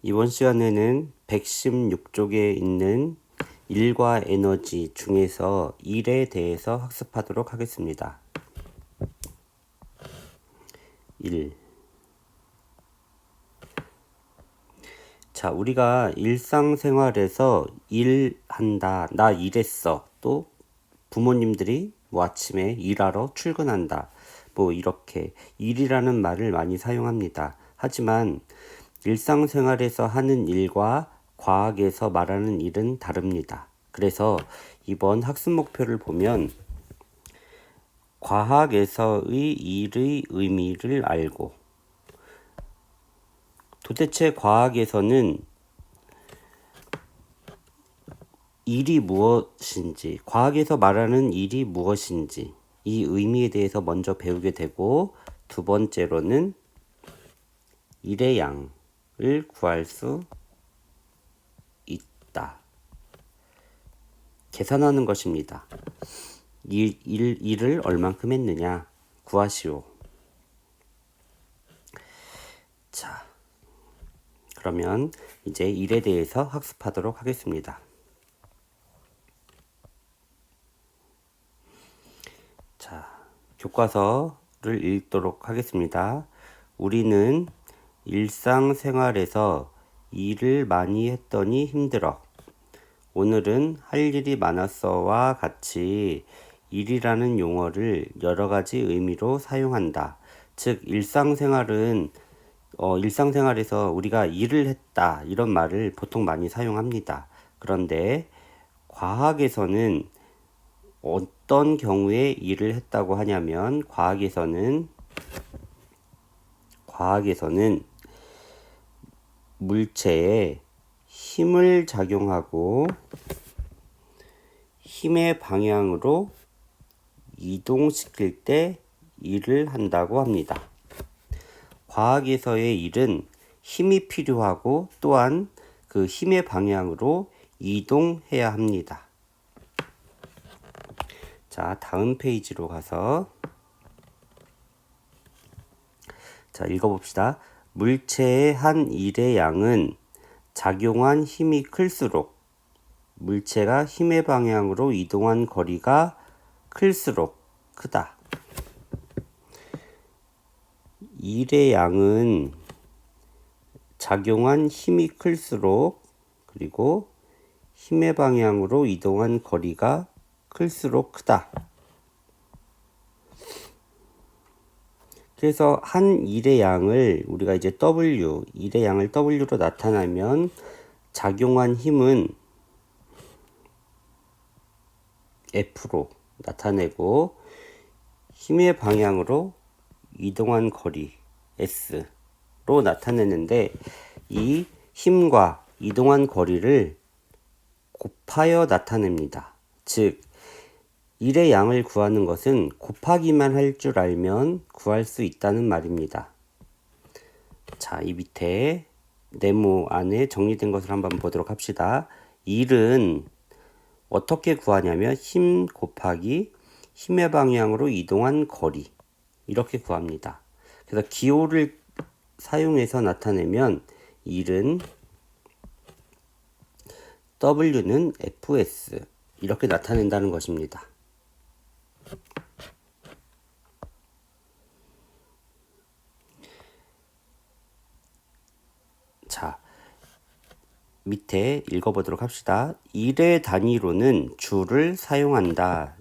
이번 시간에는 116쪽에 있는 일과 에너지 중에서 일에 대해서 학습하도록 하겠습니다. 1. 자, 우리가 일상생활에서 일한다, 나 일했어, 또 부모님들이 뭐 아침에 일하러 출근한다, 뭐 이렇게 일이라는 말을 많이 사용합니다. 하지만 일상생활에서 하는 일과 과학에서 말하는 일은 다릅니다. 그래서 이번 학습 목표를 보면 과학에서의 일의 의미를 알고, 도대체 과학에서는 일이 무엇인지, 과학에서 말하는 일이 무엇인지 이 의미에 대해서 먼저 배우게 되고, 두 번째로는 일의 양을 구할 수 있다. 계산하는 것입니다. 일을 얼만큼 했느냐 구하시오. 자, 그러면 이제 일에 대해서 학습하도록 하겠습니다. 자, 교과서를 읽도록 하겠습니다. 우리는 일상생활에서 일을 많이 했더니 힘들어. 오늘은 할 일이 많았어와 같이 일이라는 용어를 여러 가지 의미로 사용한다. 즉, 일상생활에서 우리가 일을 했다, 이런 말을 보통 많이 사용합니다. 그런데 과학에서는 어떤 경우에 일을 했다고 하냐면, 과학에서는 물체에 힘을 작용하고 힘의 방향으로 이동시킬 때 일을 한다고 합니다. 과학에서의 일은 힘이 필요하고 또한 그 힘의 방향으로 이동해야 합니다. 자, 다음 페이지로 가서 읽어봅시다. 물체의 한 일의 양은 작용한 힘이 클수록, 물체가 힘의 방향으로 이동한 거리가 클수록 크다. 일의 양은 작용한 힘이 클수록, 그리고 힘의 방향으로 이동한 거리가 클수록 크다. 그래서 한 일의 양을 우리가 이제 일의 양을 W로 나타내면 작용한 힘은 F로 나타내고 힘의 방향으로 이동한 거리 S로 나타내는데, 이 힘과 이동한 거리를 곱하여 나타냅니다. 즉, 일의 양을 구하는 것은 곱하기만 할 줄 알면 구할 수 있다는 말입니다. 자, 이 밑에 네모 안에 정리된 것을 한번 보도록 합시다. 일은 어떻게 구하냐면 힘 곱하기 힘의 방향으로 이동한 거리, 이렇게 구합니다. 그래서 기호를 사용해서 나타내면 일은 W는 Fs, 이렇게 나타낸다는 것입니다. 자, 밑에 읽어보도록 합시다. 일의 단위로는 줄을 사용한다.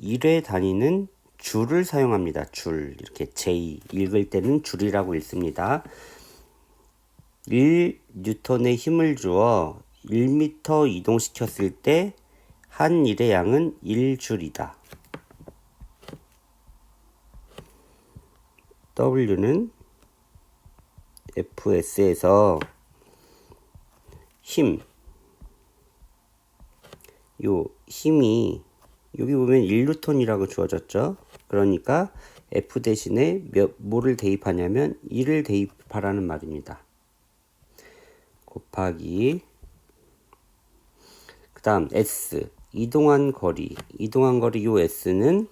일의 단위는 줄을 사용합니다. 줄, 이렇게 J, 읽을 때는 줄이라고 읽습니다. 1N의 힘을 주어 1m 이동시켰을 때 한 일의 양은 1줄이다. W는 Fs에서 힘이 여기 보면 1N이라고 주어졌죠. 그러니까 F 대신에 뭐를 대입하냐면 1을 대입하라는 말입니다. 곱하기 그 다음 S, 이동한 거리 요 S는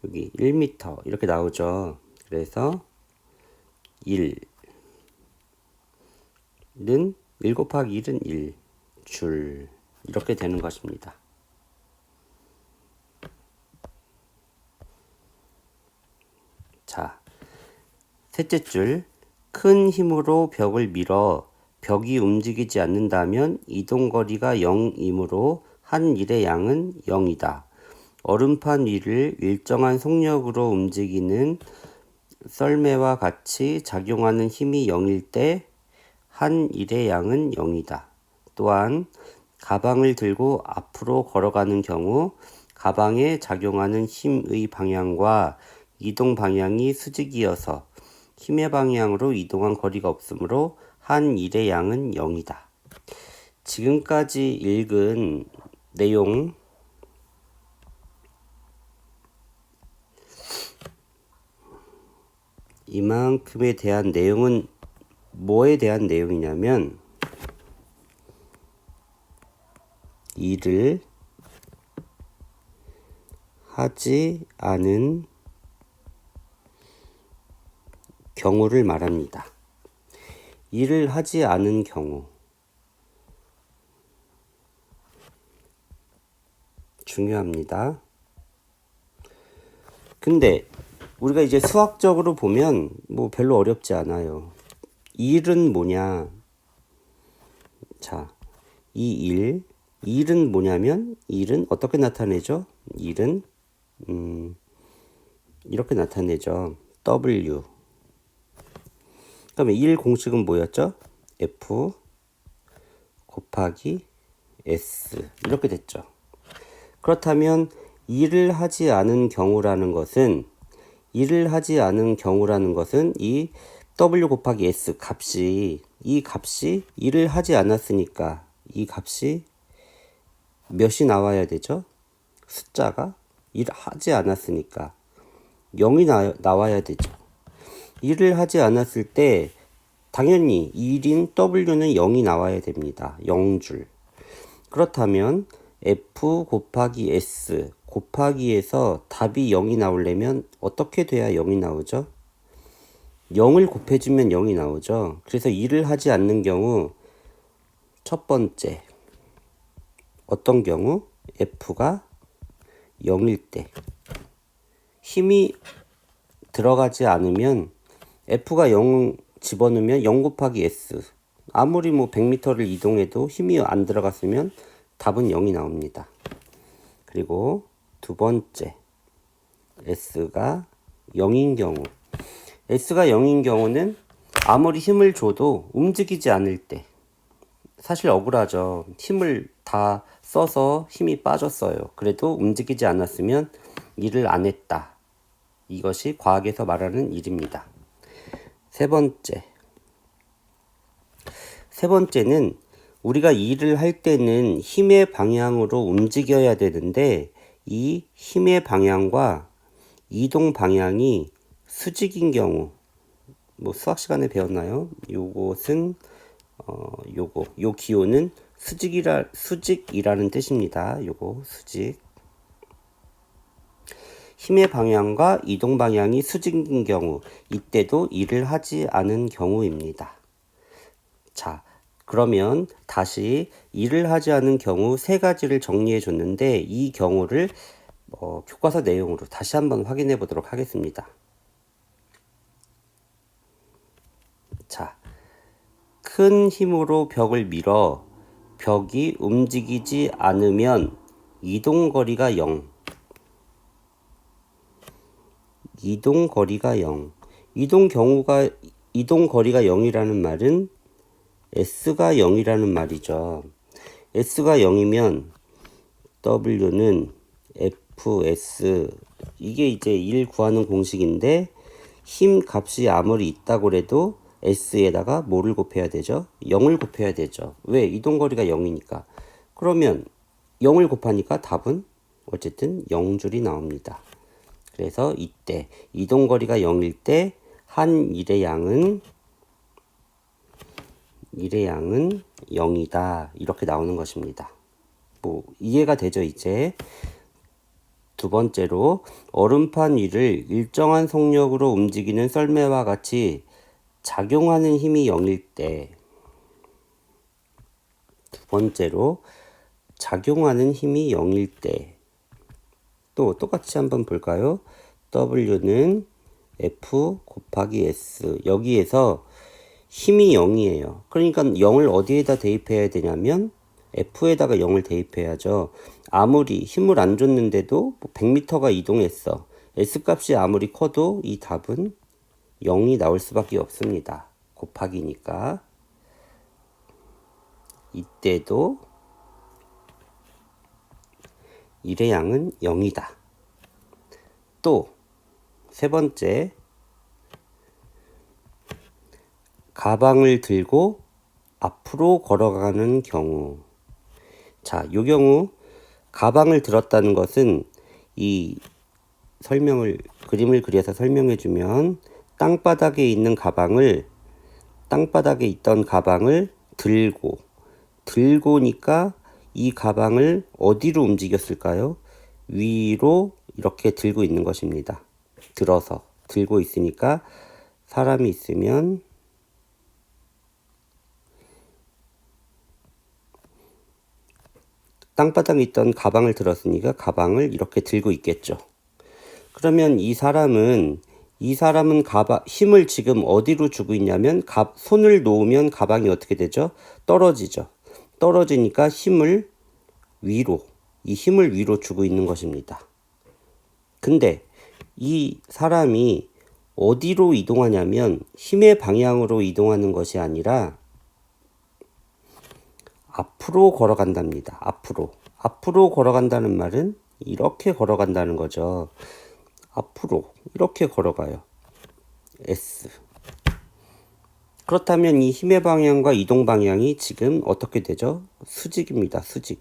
여기 1m 이렇게 나오죠. 그래서 1은 1 곱하기 1은 1 줄 이렇게 되는 것입니다. 자, 셋째 줄, 큰 힘으로 벽을 밀어 벽이 움직이지 않는다면 이동거리가 0이므로 한 일의 양은 0이다. 얼음판 위를 일정한 속력으로 움직이는 썰매와 같이 작용하는 힘이 0일 때 한 일의 양은 0이다. 또한 가방을 들고 앞으로 걸어가는 경우 가방에 작용하는 힘의 방향과 이동 방향이 수직이어서 힘의 방향으로 이동한 거리가 없으므로 한 일의 양은 0이다. 지금까지 읽은 내용 이만큼에 대한 내용은 뭐에 대한 내용이냐면 일을 하지 않은 경우를 말합니다. 일을 하지 않은 경우 중요합니다. 근데 우리가 이제 수학적으로 보면 뭐 별로 어렵지 않아요. 일은 뭐냐? 자, 일은 뭐냐면 일은 어떻게 나타내죠? 일은 이렇게 나타내죠. W. 그러면 일 공식은 뭐였죠? F 곱하기 S 이렇게 됐죠. 그렇다면 일을 하지 않은 경우라는 것은 이 W 곱하기 S 값이 일을 하지 않았으니까 이 값이 몇이 나와야 되죠? 숫자가 일을 하지 않았으니까 0이 나와야 되죠. 일을 하지 않았을 때 당연히 일인 W는 0이 나와야 됩니다. 0줄. 그렇다면 F 곱하기 S 곱하기에서 답이 0이 나오려면 어떻게 돼야 0이 나오죠? 0을 곱해주면 0이 나오죠. 그래서 일을 하지 않는 경우 첫 번째 어떤 경우? F가 0일 때 힘이 들어가지 않으면 F가 0 집어넣으면 0 곱하기 S 아무리 뭐 100m를 이동해도 힘이 안 들어갔으면 답은 0이 나옵니다. 그리고 두 번째 S가 0인 경우 S가 0인 경우는 아무리 힘을 줘도 움직이지 않을 때 사실 억울하죠. 힘을 다 써서 힘이 빠졌어요. 그래도 움직이지 않았으면 일을 안 했다. 이것이 과학에서 말하는 일입니다. 세 번째는 우리가 일을 할 때는 힘의 방향으로 움직여야 되는데 이 힘의 방향과 이동 방향이 수직인 경우 뭐 수학 시간에 배웠나요? 요것은 요 기호는 수직이라는 뜻입니다. 요거 수직. 힘의 방향과 이동 방향이 수직인 경우 이때도 일을 하지 않은 경우입니다. 자, 그러면 다시 일을 하지 않은 경우 세 가지를 정리해 줬는데 이 경우를 교과서 내용으로 다시 한번 확인해 보도록 하겠습니다. 자, 큰 힘으로 벽을 밀어 벽이 움직이지 않으면 이동거리가 0. 이동거리가 0. 이동거리가 0이라는 말은 S가 0이라는 말이죠. S가 0이면 W는 FS 이게 이제 1 구하는 공식인데 힘 값이 아무리 있다고 해도 S에다가 뭐를 곱해야 되죠? 0을 곱해야 되죠. 왜? 이동거리가 0이니까. 그러면 0을 곱하니까 답은 어쨌든 0줄이 나옵니다. 그래서 이때 이동거리가 0일 때 한 일의 양은 0이다. 이렇게 나오는 것입니다. 뭐 이해가 되죠, 이제? 두 번째로 얼음판 위를 일정한 속력으로 움직이는 썰매와 같이 작용하는 힘이 0일 때. 두 번째로 작용하는 힘이 0일 때. 또 똑같이 한번 볼까요? W는 F 곱하기 S. 여기에서 힘이 0이에요. 그러니까 0을 어디에다 대입해야 되냐면 F에다가 0을 대입해야죠. 아무리 힘을 안 줬는데도 100m가 이동했어. S값이 아무리 커도 이 답은 0이 나올 수밖에 없습니다. 곱하기니까. 이때도 1의 양은 0이다. 또 세 번째, 가방을 들고 앞으로 걸어가는 경우. 자, 이 경우 가방을 들었다는 것은 이 그림을 그려서 설명해 주면 땅바닥에 있던 가방을 들고니까 이 가방을 어디로 움직였을까요? 위로 이렇게 들고 있는 것입니다. 들어서 들고 있으니까 사람이 있으면 땅바닥에 있던 가방을 들었으니까 가방을 이렇게 들고 있겠죠. 그러면 이 사람은 힘을 지금 어디로 주고 있냐면 손을 놓으면 가방이 어떻게 되죠? 떨어지죠. 떨어지니까 이 힘을 위로 주고 있는 것입니다. 근데 이 사람이 어디로 이동하냐면 힘의 방향으로 이동하는 것이 아니라 앞으로 걸어간답니다. 앞으로 걸어간다는 말은 이렇게 걸어간다는 거죠. 앞으로 이렇게 걸어가요. S. 그렇다면 이 힘의 방향과 이동 방향이 지금 어떻게 되죠? 수직입니다. 수직.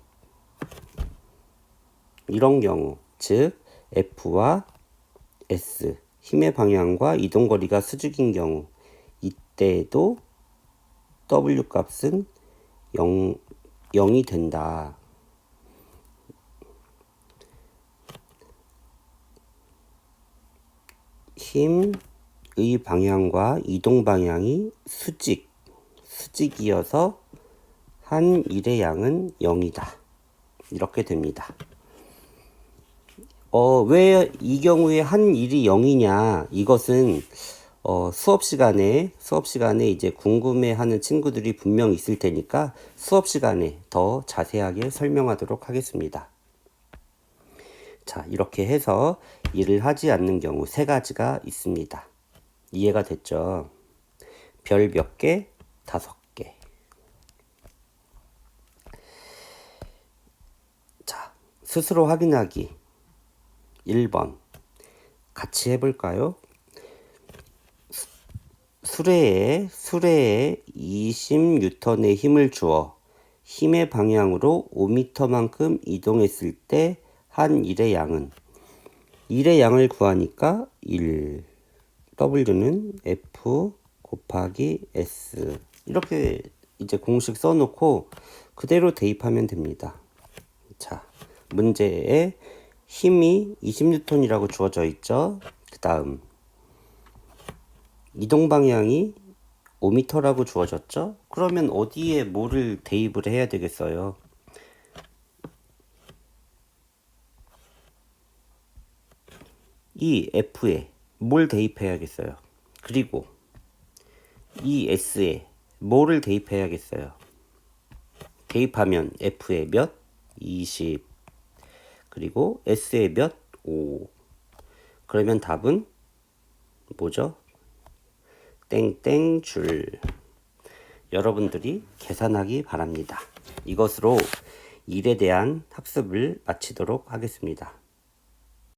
이런 경우, 즉 F와 S, 힘의 방향과 이동 거리가 수직인 경우, 이때도 W 값은 0이 된다. 힘의 방향과 이동 방향이 수직이어서 한 일의 양은 0이다. 이렇게 됩니다. 왜 이 경우에 한 일이 0이냐? 이것은 수업 시간에 이제 궁금해하는 친구들이 분명 있을 테니까 수업 시간에 더 자세하게 설명하도록 하겠습니다. 자, 이렇게 해서 일을 하지 않는 경우 세 가지가 있습니다. 이해가 됐죠? 별 몇 개? 5개. 자, 스스로 확인하기. 1번. 같이 해볼까요? 수레에 20N의 힘을 주어 힘의 방향으로 5m만큼 이동했을 때 한 일의 양은, 일의 양을 구하니까 1, W는 F 곱하기 S. 이렇게 이제 공식 써놓고 그대로 대입하면 됩니다. 자, 문제에 힘이 20N이라고 주어져 있죠. 그 다음 이동 방향이 5m라고 주어졌죠. 그러면 어디에 뭐를 대입을 해야 되겠어요? 이 F에 뭘 대입해야겠어요? 그리고 이 S에 뭐를 대입해야겠어요? 대입하면 F에 몇? 20. 그리고 S에 몇? 5. 그러면 답은 뭐죠? 땡땡줄. 여러분들이 계산하기 바랍니다. 이것으로 일에 대한 학습을 마치도록 하겠습니다.